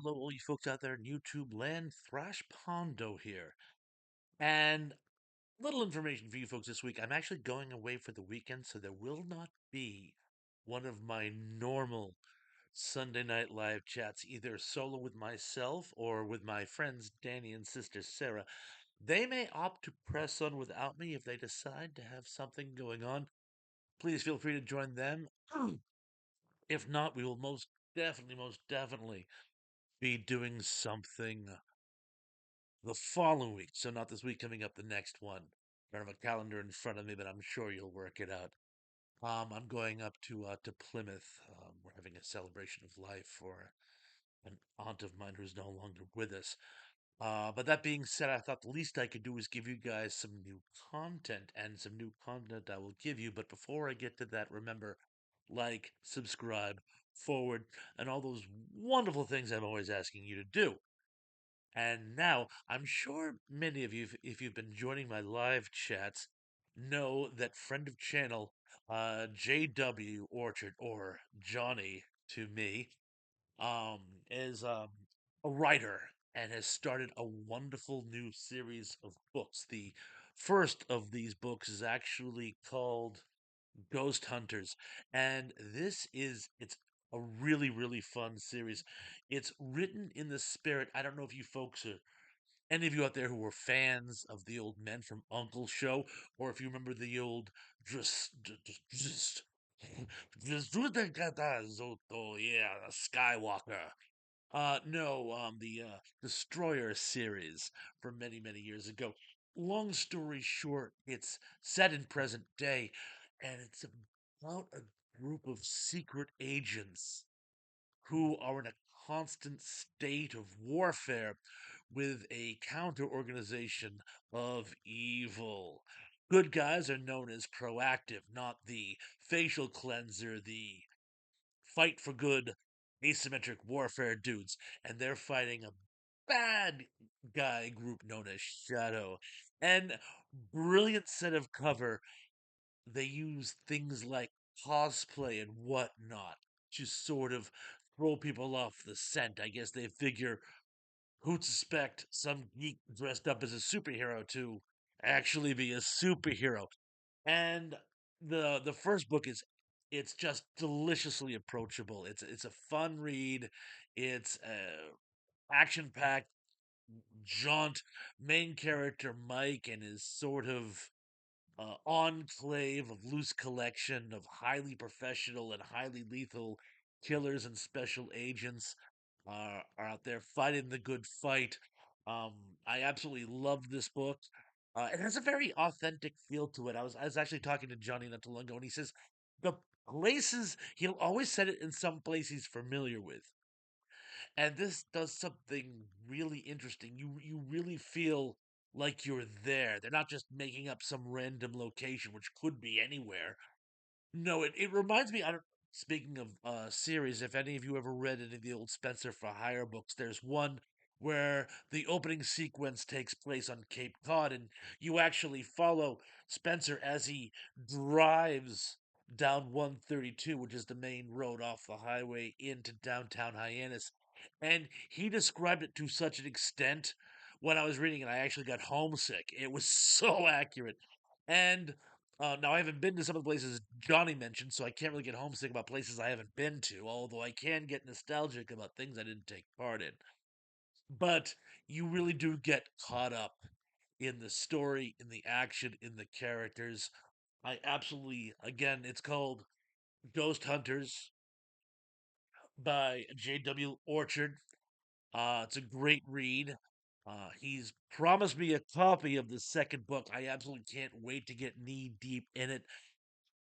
hello, all you folks out there in YouTube land. Thrash Pondo here. And little information for you folks this week. I'm actually going away for the weekend, so there will not be one of my normal Sunday night live chats, either solo with myself or with my friends Danny and sister Sarah. They may opt to press on without me if they decide to have something going on. Please feel free to join them. If not, we will most definitely be doing something the following week. So not this week, coming up the next one. I don't have a calendar in front of me, but I'm sure you'll work it out. I'm going up to Plymouth. We're having a celebration of life for an aunt of mine who's no longer with us. But that being said, I thought the least I could do is give you guys some new content, and some new content I will give you. But before I get to that, remember, like, subscribe, forward, and all those wonderful things I'm always asking you to do. And now, I'm sure many of you, if you've been joining my live chats, know that friend of channel, JW Orchard, or Johnny to me, is a writer and has started a wonderful new series of books. The first of these books is actually called Ghost Hunters, and it's a really fun series. It's written in the spirit. I don't know if you folks are any of you out there who were fans of the old Men from Uncle show, or if you remember the old just yeah, Skywalker. No, the Destroyer series from many years ago. Long story short, it's set in present day, and it's about a group of secret agents who are in a constant state of warfare with a counter organization of evil. Good guys are known as proactive, not the facial cleanser, the fight for good asymmetric warfare dudes, and they're fighting a bad guy group known as Shadow. And brilliant set of cover. They use things like cosplay and whatnot to sort of throw people off the scent. I guess they figure who'd suspect some geek dressed up as a superhero to actually be a superhero. And the first book is it's just deliciously approachable. It's a fun read. It's action packed jaunt. Main character Mike and his sort of enclave of loose collection of highly professional and highly lethal killers and special agents are out there fighting the good fight. Um, I absolutely love this book. It has a very authentic feel to it. I was actually talking to Johnny not too long ago, and he says the places he'll always set it in some place he's familiar with, and this does something really interesting. You really feel like you're there. They're not just making up some random location, which could be anywhere. No, it reminds me. I don't. Speaking of series, if any of you ever read any of the old Spencer for Hire books, there's one where the opening sequence takes place on Cape Cod, and you actually follow Spencer as he drives down 132, which is the main road off the highway into downtown Hyannis. And he described it to such an extent when I was reading it, I actually got homesick. It was so accurate. And now I haven't been to some of the places Johnny mentioned, so I can't really get homesick about places I haven't been to, although I can get nostalgic about things I didn't take part in. But you really do get caught up in the story, in the action, in the characters. I absolutely, again, it's called Ghost Hunters by J.W. Orchard. It's a great read. He's promised me a copy of the second book. I absolutely can't wait to get knee deep in it.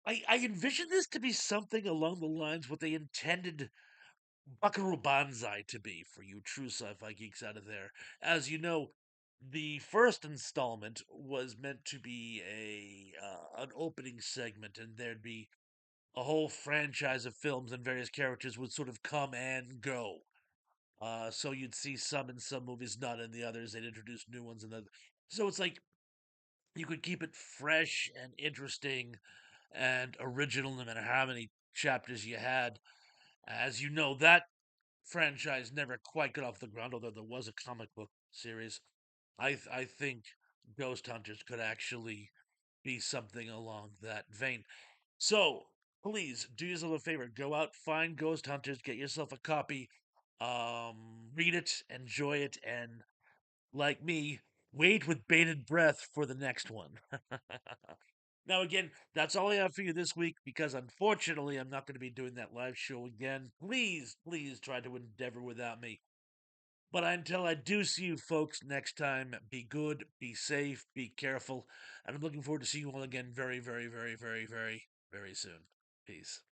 I envision this to be something along the lines what they intended Buckaroo Banzai to be for you true sci-fi geeks out of there. As you know, the first installment was meant to be a an opening segment, and there'd be a whole franchise of films, and various characters would sort of come and go. So you'd see some in some movies, not in the others. They'd introduce new ones, and then so it's like you could keep it fresh and interesting and original, no matter how many chapters you had. As you know, that franchise never quite got off the ground, although there was a comic book series. I think Ghost Hunters could actually be something along that vein. So please do yourself a favor, go out, find Ghost Hunters, get yourself a copy, read it, enjoy it, and like me, wait with bated breath for the next one. Now, again, that's all I have for you this week because unfortunately I'm not going to be doing that live show again. Please, please try to endeavor without me. But until I do see you folks next time, be good, be safe, be careful, and I'm looking forward to seeing you all again very, very, very, very, very, very soon. Peace.